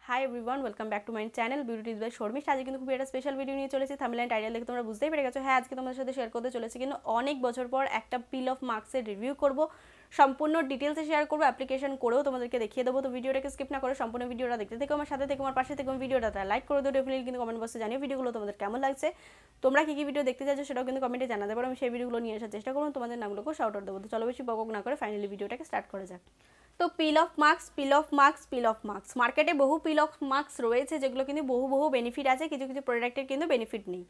High everyone, welcome back to my channel beauty tips by Sharmistha. আজকে কিন্তু খুব একটা স্পেশাল ভিডিও নিয়ে চলেছি। থাম্বনেল টাইটেল দেখে তোমরা বুঝতেই পেরে গেছো। হ্যাঁ, আজকে তোমাদের সাথে শেয়ার করতে চলেছি কিন্তু অনেক বছর পর একটা পিল অফ মার্কসের রিভিউ করব, সম্পূর্ণ ডিটেলসে শেয়ার করবো, অ্যাপ্লিকেশন করেও তোমাদেরকে দেখিয়ে দেবো। তো ভিডিওটাকে স্কিপ না করে সম্পূর্ণ ভিডিওটা দেখতে থেকো, আমার সাথে থেকে আমার পাশে থেকে ভিডিওটা লাইক করে দিও। ডেফিনেটলি কিন্তু কমেন্ট বক্সে জানিও ভিডিওগুলো তোমাদের কেমন লাগছে, তোমরা কী ভিডিও দেখতে চাইছো সেটাও কিন্তু কমেন্টে জানাতে পারো। আমি সেই ভিডিওগুলো নিয়ে আসার চেষ্টা করবো, তোমাদের নামগুলোকে শাউট আউট দেবো। তো চলো বেশি বকবক না করে ফাইনালি ভিডিওটাকে স্টার্ট করে যাক। তো পিল অফ মার্কস মার্কেটে বহু পিল অফ মার্কস রয়েছে, যেগুলো কিন্তু বহু বেনিফিট আছে, কিছু কিছু প্রোডাক্টের কিন্তু বেনিফিট নেই।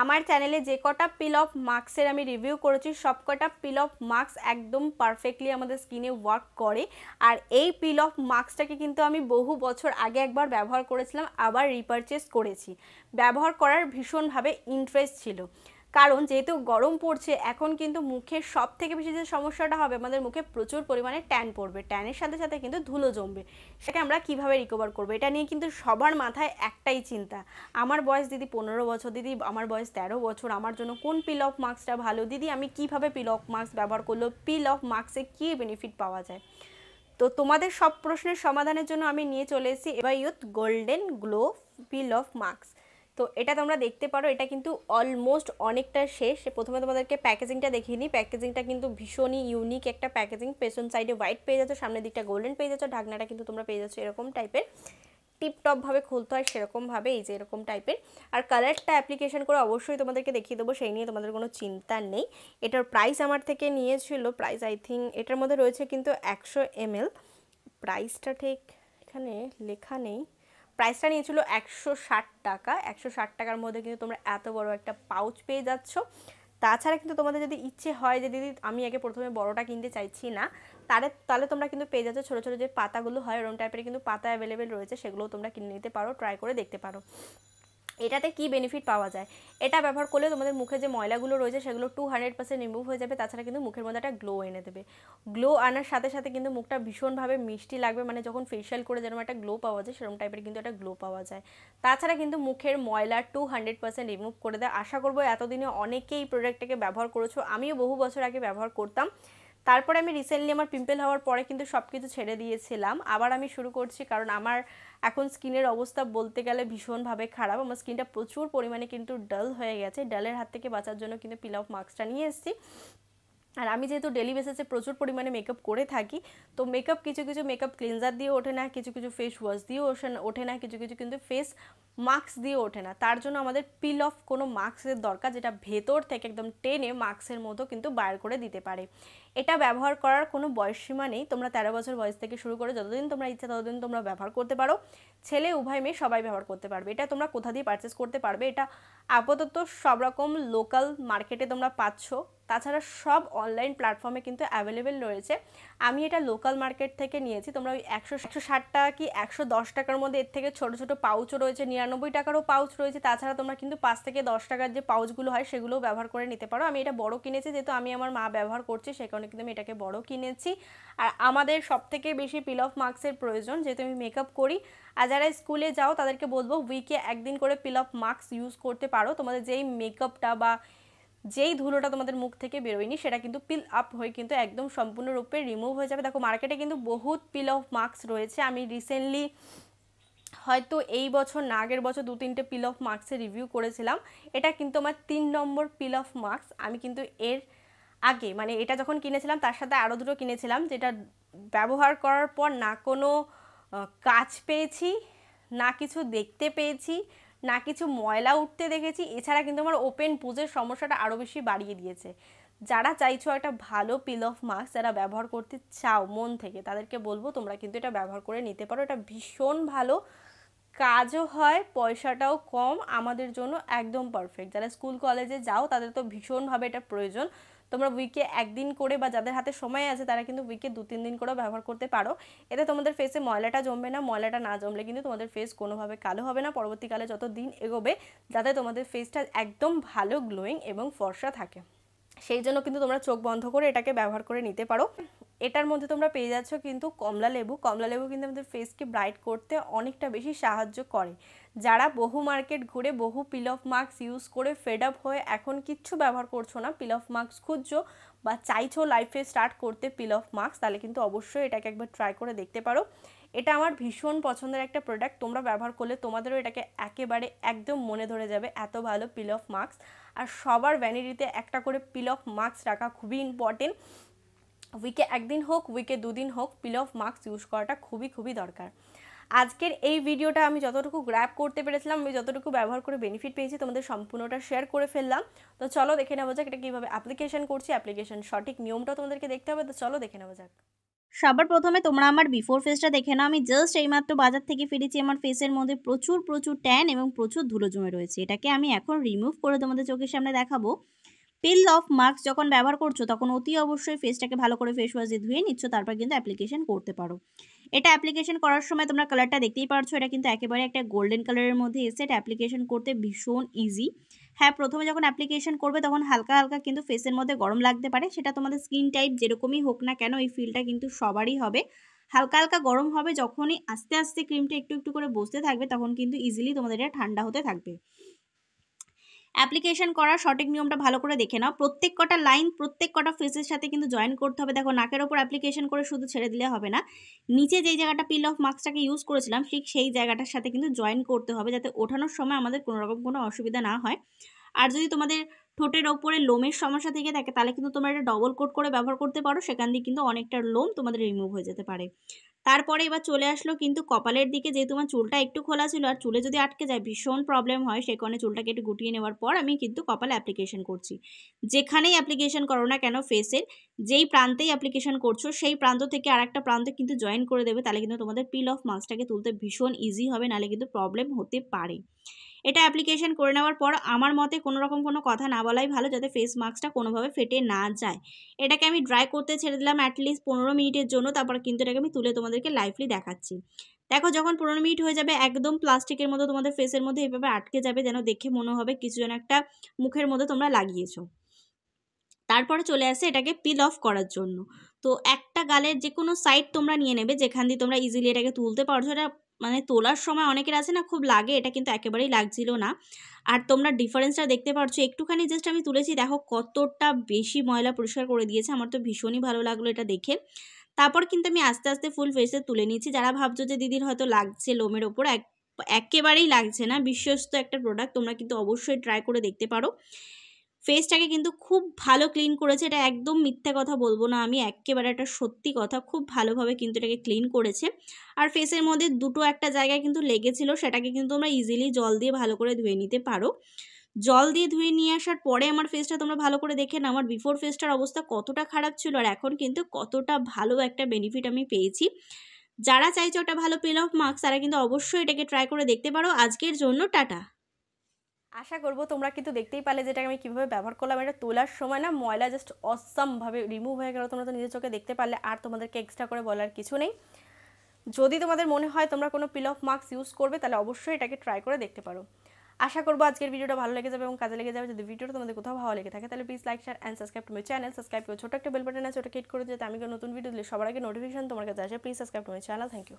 আমার চ্যানেলে যে কটা পিল অফ মার্কসের আমি রিভিউ করেছি, সব কটা পিল অফ মার্কস একদম পারফেক্টলি আমাদের স্কিনে ওয়ার্ক করে। আর এই পিল অফ মার্কসটাকে কিন্তু আমি বহু বছর আগে একবার ব্যবহার করেছিলাম, আবার রিপারচেস করেছি। ব্যবহার করার ভীষণভাবে ইন্টারেস্ট ছিল, কারণ যেহেতু গরম পড়ছে এখন, কিন্তু মুখের সব থেকে বেশি যে সমস্যাটা হবে, আমাদের মুখে প্রচুর পরিমাণে ট্যান পড়বে, ট্যানের সাথে সাথে কিন্তু ধুলো জমবে। সেটাকে আমরা কিভাবে রিকভার করবো, এটা নিয়ে কিন্তু সবার মাথায় একটাই চিন্তা। আমার বয়স দিদি 15 বছর, দিদি আমার বয়স 13 বছর, আমার জন্য কোন পিল অফ মার্কসটা ভালো, দিদি আমি কিভাবে পিল অফ মার্কস ব্যবহার করলো, পিল অফ মার্কসে কী বেনিফিট পাওয়া যায়। তো তোমাদের সব প্রশ্নের সমাধানের জন্য আমি নিয়ে চলে এসেছি এবার youth golden glow pin of marks. তো এটা তোমরা দেখতে পারো, এটা কিন্তু অলমোস্ট অনেকটা শেষ। প্রথমে তোমাদেরকে প্যাকেজিংটা দেখিয়ে নিই। প্যাকেজিংটা কিন্তু ভীষণই ইউনিক একটা প্যাকেজিং। পেছন সাইডে হোয়াইট পেয়ে যাচ্ছ, সামনের দিকটা গোল্ডেন পেয়ে যাচ্ছ, ঢাকনাটা কিন্তু তোমরা পেয়ে যাচ্ছ এরকম টাইপের, টিপটপভাবে খুলতে হয় সেরকমভাবে, এই যে এরকম টাইপের। আর কালারটা অ্যাপ্লিকেশন করে অবশ্যই তোমাদেরকে দেখিয়ে দেবো, সেই নিয়ে তোমাদের কোনো চিন্তা নেই। এটার প্রাইস আমার থেকে নিয়েছিল, প্রাইস আই থিঙ্ক এটার মধ্যে রয়েছে কিন্তু 100 ml। প্রাইসটা ঠিক এখানে লেখা নেই, প্রাইসটা নিয়েছিল 160 টাকা। 160 টাকার মধ্যে কিন্তু তোমরা এত বড় একটা পাউচ পেয়ে যাচ্ছ। তাছাড়া কিন্তু তোমাদের যদি ইচ্ছে হয় যে দিদি আমি আগে প্রথমে বড়টা কিনতে চাইছি না, তাহলে তোমরা কিন্তু পেয়ে যাচ্ছ ছোটো ছোটো যে পাতাগুলো হয়, ওরকম টাইপের কিন্তু পাতা অ্যাভেলেবেল রয়েছে, সেগুলোও তোমরা কিনে নিতে পারো, ট্রাই করে দেখতে পারো। এটাতে কি বেনিফিট পাওয়া যায়, এটা ব্যবহার করলে তোমাদের মুখে যে ময়লাগুলো রয়েছে সেগুলো 200% রিমুভ হয়ে যাবে। তাছাড়া কিন্তু মুখের মধ্যে একটা গ্লো এনে দেবে। গ্লো আনার সাথে সাথে কিন্তু মুখটা ভীষণভাবে মিষ্টি লাগবে, মানে যখন ফেশিয়াল করে যেরকম একটা গ্লো পাওয়া যায় সেরকম টাইপের কিন্তু একটা গ্লো পাওয়া যায়। তাছাড়া কিন্তু মুখের ময়লা 200% রিমুভ করে দেয়। আশা করবো এতদিনে অনেকেই প্রোডাক্টটাকে ব্যবহার করেছো, আমিও বহু বছর আগে ব্যবহার করতাম। তারপরে আমি রিসেন্টলি আমার পিম্পল হওয়ার পরে কিন্তু সব কিছু ছেড়ে দিয়েছিলাম, আবার আমি শুরু করছি, কারণ আমার এখন স্কিনের অবস্থা বলতে গেলে ভীষণভাবে খারাপ। আমার স্কিনটা প্রচুর পরিমাণে কিন্তু ডাল হয়ে গেছে। ডালের হাত থেকে বাঁচার জন্য কিন্তু পিল অফ মার্কসটা নিয়ে এসেছি। আর আমি যেহেতু ডেলি বেসিসে প্রচুর পরিমাণে মেকআপ করে থাকি, তো মেকআপ কিছু কিছু মেকআপ ক্লিনজার দিয়ে ওঠে না, কিছু কিছু ফেস ওয়াশ দিয়ে ওঠে না, কিছু কিছু কিন্তু ফেস মাস্ক দিয়ে ওঠে না। তার জন্য আমাদের পিল অফ কোনো মাস্কের দরকার, যেটা ভেতর থেকে একদম টেনে মাস্কের মতো কিন্তু বার করে দিতে পারে। এটা ব্যবহার করার কোনো বয়সসীমা নেই, তোমরা 13 বছর বয়স থেকে শুরু করে যতদিন তোমরা ইচ্ছা ততদিন তোমরা ব্যবহার করতে পারো। ছেলে উভয় মেয়ে সবাই ব্যবহার করতে পারবে। এটা তোমরা কোথা দিয়ে পারচেস করতে পারবে, এটা আপাতত সব রকম লোকাল মার্কেটে তোমরা পাচ্ছ, তাছাড়া সব অনলাইন প্ল্যাটফর্মে কিন্তু অ্যাভেলেবেল রয়েছে। আমি এটা লোকাল মার্কেট থেকে নিয়েছি। তোমরা ওই 160 টাকা কি 110 টাকার মধ্যে এর থেকে ছোটো ছোটো পাউচও রয়েছে, 99 টাকারও পাউচ রয়েছে। তাছাড়া তোমরা কিন্তু 5 থেকে 10 টাকার যে পাউচগুলো হয় সেগুলোও ব্যবহার করে নিতে পারো। আমি এটা বড় কিনেছি, যেহেতু আমি আমার মা ব্যবহার করছি সেই কারণে কিন্তু আমি এটাকে বড় কিনেছি। আর আমাদের সব থেকে বেশি পিল অফ মার্কসের প্রয়োজন, যেহেতু আমি মেকআপ করি। আর যারা স্কুলে যাও তাদেরকে বলবো উইকে একদিন করে পিল অফ মার্কস ইউজ করতে পারো। তোমাদের যেই মেকআপটা বা যেই ধুলোটা তোমাদের মুখ থেকে বেরোয়নি সেটা কিন্তু পিল আপ হয়ে কিন্তু একদম সম্পূর্ণরূপে রিমুভ হয়ে যাবে। দেখো মার্কেটে কিন্তু বহুত পিল অফ মার্কস রয়েছে। আমি রিসেন্টলি হয়তো এই বছর না আগের বছর 2-3টে পিল অফ মার্কসের রিভিউ করেছিলাম। এটা কিন্তু আমার 3 নম্বর পিল অফ মার্কস। আমি কিন্তু এর আগে মানে এটা যখন কিনেছিলাম তার সাথে আরও দুটো কিনেছিলাম, যেটা ব্যবহার করার পর না কোনো কাজ পেয়েছি, না কিছু দেখতে পেয়েছি, না কিছু ময়লা উঠতে দেখেছি। এছাড়া কিন্তু আমার ওপেন পুজের সমস্যাটা আরও বেশি বাড়িয়ে দিয়েছে। যারা চাইছো একটা ভালো পিল অফ মাস্ক, যারা ব্যবহার করতে চাও মন থেকে, তাদেরকে বলবো তোমরা কিন্তু এটা ব্যবহার করে নিতে পারো। এটা ভীষণ ভালো, কাজও হয়, পয়সাটাও কম, আমাদের জন্য একদম পারফেক্ট। যারা স্কুল কলেজে যাও তাদের তো ভীষণভাবে এটা প্রয়োজন। তোমরা উইকে একদিন করে, বা যাদের হাতে সময় আছে তারা কিন্তু উইকে 2-3 দিন করে ব্যবহার করতে পারো। এতে তোমাদের ফেসে ময়লাটা জমবে না। ময়লাটা না জমলে কিন্তু তোমাদের ফেস কোনোভাবে কালো হবে না পরবর্তীকালে যত দিন এগোবে, যাতে তোমাদের ফেসটা একদম ভালো গ্লোয়িং এবং ফর্সা থাকে। সেই জন্য কিন্তু তোমরা চোখ বন্ধ করে এটাকে ব্যবহার করে নিতে পারো। এটার মধ্যে তোমরা পেয়ে যাচ্ছ কিন্তু কমলা লেবু কিন্তু আমাদের ফেসকে ব্রাইট করতে অনেকটা বেশি সাহায্য করে। যারা বহু মার্কেট ঘুরে বহু পিল অফ মাস্ক ইউজ করে ফেড আপ হয়ে এখন কিচ্ছু ব্যবহার করছো না, পিল অফ মাস্ক খুঁজছো বা চাইছো লাইফে স্টার্ট করতে পিল অফ মাস্ক, তাহলে কিন্তু অবশ্যই এটাকে একবার ট্রাই করে দেখতে পারো। এটা আমার ভীষণ পছন্দের একটা প্রোডাক্ট, তোমরা ব্যবহার করলে তোমাদেরও এটাকে একেবারে একদম মনে ধরে যাবে, এত ভালো পিল অফ মাস্ক। আর সবার ভ্যানিটিতে একটা করে পিল অফ মাস্ক রাখা খুবই ইম্পর্টেন্ট। উইকে একদিন হোক উইকে দুদিন হোক পিল অফ মাস্ক ইউজ করাটা খুবই দরকার। আজকের এই ভিডিওটা আমি যতটুকু গ্র্যাব করতে পেরেছিলাম, আমি যতটুকু ব্যবহার করে বেনিফিট পেয়েছি তোমাদের সম্পূর্ণটা শেয়ার করে ফেললাম। তো চলো দেখে নেওয়া যাক এটা কীভাবে অ্যাপ্লিকেশন করছি, অ্যাপ্লিকেশন সঠিক নিয়মটা তোমাদেরকে দেখতে হবে। তো চলো দেখে নেওয়া যাক। সবার প্রথমে তোমরা আমার বিফোর ফেসটা দেখে নাও। আমি জাস্ট এইমাত্র বাজার থেকে ফিরেছি, আমার ফেসের মধ্যে প্রচুর ট্যান এবং প্রচুর ধুলো জমে রয়েছে। এটাকে আমি এখন রিমুভ করে তোমাদের চোখের সামনে দেখাবো। পিল অফ মাস্ক যখন ব্যবহার করছো তখন অতি অবশ্যই ফেসটাকে ভালো করে ফেস ওয়াশ দিয়ে ধুয়ে নিচ্ছ, তারপর কিন্তু অ্যাপ্লিকেশন করতে পারো। এটা অ্যাপ্লিকেশন করার সময় তোমরা কালারটা দেখতেই পারছো, এটা কিন্তু একেবারে একটা গোল্ডেন কালারের মধ্যে এসে। এটা অ্যাপ্লিকেশন করতে ভীষণ ইজি। হ্যাঁ, প্রথমে যখন অ্যাপ্লিকেশন করবে তখন হালকা কিন্তু ফেসের মধ্যে গরম লাগতে পারে, সেটা তোমাদের স্কিন টাইপ যেরকমই হোক না কেন এই ফিলটা কিন্তু সবারই হবে। হালকা গরম হবে, যখনই আস্তে আস্তে ক্রিমটা একটু করে বসতে থাকবে তখন কিন্তু ইজিলি তোমাদের এটা ঠান্ডা হতে থাকবে। অ্যাপ্লিকেশন করার সঠিক নিয়মটা ভালো করে দেখে নাও। প্রত্যেক কটা লাইন প্রত্যেক কটা ফেসের সাথে কিন্তু জয়েন করতে হবে। দেখো, নাকের ওপর অ্যাপ্লিকেশন করে শুধু ছেড়ে দিলে হবে না, নিচে যেই জায়গাটা পিল অফ মাস্কটাকে ইউজ করেছিলাম ঠিক সেই জায়গাটার সাথে কিন্তু জয়েন করতে হবে, যাতে ওঠানোর সময় আমাদের কোনো অসুবিধা না হয়। আর যদি তোমাদের ঠোঁটের ওপরে লোমের সমস্যা থেকে থাকে তাহলে কিন্তু তোমরা এটা ডবল কোট করে ব্যবহার করতে পারো, সেখান দিয়ে কিন্তু অনেকটা লোম তোমাদের রিমুভ হয়ে যেতে পারে। তারপরে এবার চলে আসলো কিন্তু কপালের দিকে, যেহেতু আমার চুলটা একটু খোলা ছিল আর চুলে যদি আটকে যায় ভীষণ প্রবলেম হয়, সেই কারণে চুলটাকে একটু গুটিয়ে নেওয়ার পর আমি কিন্তু কপালে অ্যাপ্লিকেশন করছি। যেখানেই অ্যাপ্লিকেশন করো না কেন ফেসের যেই প্রান্তেই অ্যাপ্লিকেশন করছো সেই প্রান্ত থেকে আর একটা প্রান্তে কিন্তু জয়েন করে দেবে, তাহলে কিন্তু তোমাদের পিল অফ মাস্কটাকে তুলতে ভীষণ ইজি হবে, নাহলে কিন্তু প্রবলেম হতে পারে। এটা অ্যাপ্লিকেশন করে নেওয়ার পর আমার মতে কোনো রকম কোনো কথা না বলাই ভালো, যাতে ফেস মাস্কটা কোনোভাবে ফেটে না যায়। এটাকে আমি ড্রাই করতে ছেড়ে দিলাম অ্যাটলিস্ট 15 মিনিটের জন্য, তারপর কিন্তু এটাকে আমি তুলে তোমাদেরকে লাইভলি দেখাচ্ছি। দেখো, যখন 15 মিনিট হয়ে যাবে একদম প্লাস্টিকের মতো তোমাদের ফেসের মধ্যে এভাবে আটকে যাবে, যেন দেখে মনে হবে কিছু যেন একটা মুখের মধ্যে তোমরা লাগিয়েছো। তারপরে চলে আসে এটাকে পিল অফ করার জন্য। তো একটা গালের যে কোনো সাইড তোমরা নিয়ে নেবে যেখান দিয়ে তোমরা ইজিলি এটাকে তুলতে পারছো। এটা মানে তোলার সময় অনেকের আছে না খুব লাগে, এটা কিন্তু একেবারেই লাগছিল না। আর তোমরা ডিফারেন্সটা দেখতে পাচ্ছ, একটুখানি জাস্ট আমি তুলেছি, দেখো কতটা বেশি ময়লা পরিষ্কার করে দিয়েছে। আমার তো ভীষণই ভালো লাগলো এটা দেখে। তারপর কিন্তু আমি আস্তে আস্তে ফুল ফেসে তুলে নিয়েছি। যারা ভাবছো যে দিদির হয়তো লাগছে লোমের ওপর, একেবারেই লাগছে না। বিশ্বস্ত একটা প্রোডাক্ট, তোমরা কিন্তু অবশ্যই ট্রাই করে দেখতে পারো। ফেসটাকে কিন্তু খুব ভালো ক্লিন করেছে, এটা একদম মিথ্যা কথা বলবো না আমি, একেবারে একটা সত্যি কথা, খুব ভালোভাবে কিন্তু এটাকে ক্লিন করেছে। আর ফেসের মধ্যে দুটো একটা জায়গায় কিন্তু লেগেছিল, সেটাকে কিন্তু তোমরা ইজিলি জল দিয়ে ভালো করে ধুয়ে নিতে পারো। জল দিয়ে ধুয়ে নিয়ে আসার পরে আমার ফেসটা তোমরা ভালো করে দেখে নাও, আমার বিফোর ফেসটার অবস্থা কতটা খারাপ ছিল আর এখন কিন্তু কতটা ভালো একটা বেনিফিট আমি পেয়েছি। যারা চাইছো একটা ভালো পিল অফ মাস্ক তারা কিন্তু অবশ্যই এটাকে ট্রাই করে দেখতে পারো। আজকের জন্য টাটা। আশা করবো তোমরা কিন্তু দেখতেই পারলে যেটা আমি কীভাবে ব্যবহার করলাম। এটা তোলার সময় না ময়লা জাস্ট অসামভাবে রিমুভ হয়ে গেল, তোমরা তো নিজের চোখে দেখতে পারলে। আর তোমাদেরকে এক্সট্রা করে বলার কিছু নেই। যদি তোমাদের মনে হয় তোমরা কোনো পিল অফ মাস্ক ইউজ করবে তাহলে অবশ্যই এটাকে ট্রাই করে দেখতে পারো। আশা করবো আজকের ভিডিওটা ভালো লেগে যাবে এবং কাজে লেগে যাবে। যদি ভিডিওটা তোমাদের কোথাও ভালো লেগে থাকে তাহলে please like share and subscribe to my channel. Subscribe করে ছোটো একটা বেল বাটন আছে, ওটা ক্লিক করে যাতে আমি নতুন ভিডিও দিলে সবার আগে নোটিফিকেশন তোমার কাছে আসে। Please subscribe to my channel. Thank you.